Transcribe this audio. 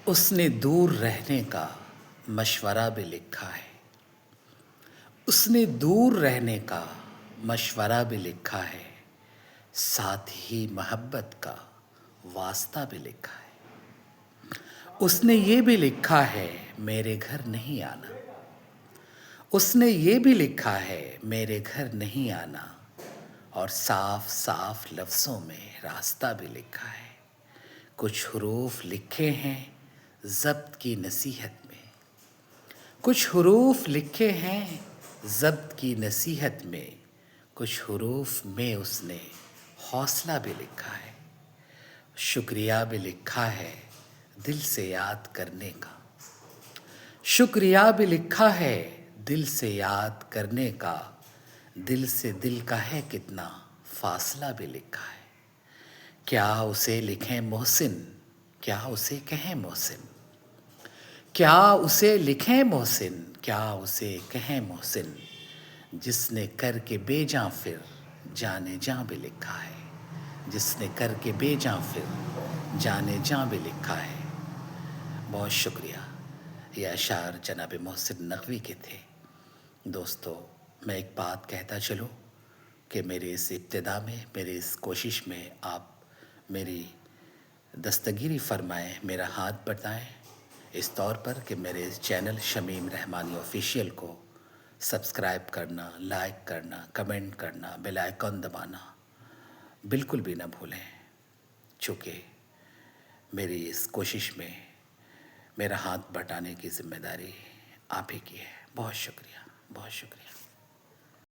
उसने दूर रहने का मशवरा भी लिखा है। उसने दूर रहने का मशवरा भी लिखा है, साथ ही मोहब्बत का वास्ता भी लिखा है। उसने ये भी लिखा है मेरे घर नहीं आना। उसने ये भी लिखा है मेरे घर नहीं आना, और साफ साफ लफ्ज़ों में रास्ता भी लिखा है। कुछ हुरूफ लिखे हैं ज़ब्त की नसीहत में, कुछ हुरूफ लिखे हैं ज़ब्त की नसीहत में, कुछ हुरूफ में उसने हौसला भी लिखा है। शुक्रिया भी लिखा है दिल से याद करने का। शुक्रिया भी लिखा है दिल से याद करने का, दिल से दिल का है कितना फासला भी लिखा है। क्या उसे लिखें मोहसिन, क्या उसे कहें मोहसिन, क्या उसे लिखें मोहसिन, क्या उसे कहें मोहसिन, जिसने करके बेजां फिर जाने जां भी लिखा है। जिसने करके बेजां फिर जाने जां भी लिखा है। बहुत शुक्रिया। ये अशार जनाब मोहसिन नकवी के थे। दोस्तों, मैं एक बात कहता चलूँ कि मेरी इस इब्तिदा में, मेरी इस कोशिश में आप मेरी दस्तगीरी फरमाएं, मेरा हाथ बटाएं, इस तौर पर कि मेरे इस चैनल शमीम रहमानी ऑफिशियल को सब्सक्राइब करना, लाइक करना, कमेंट करना, बेल आइकन दबाना बिल्कुल भी ना भूलें, चूँकि मेरी इस कोशिश में मेरा हाथ बटाने की ज़िम्मेदारी आप ही की है। बहुत शुक्रिया, बहुत शुक्रिया।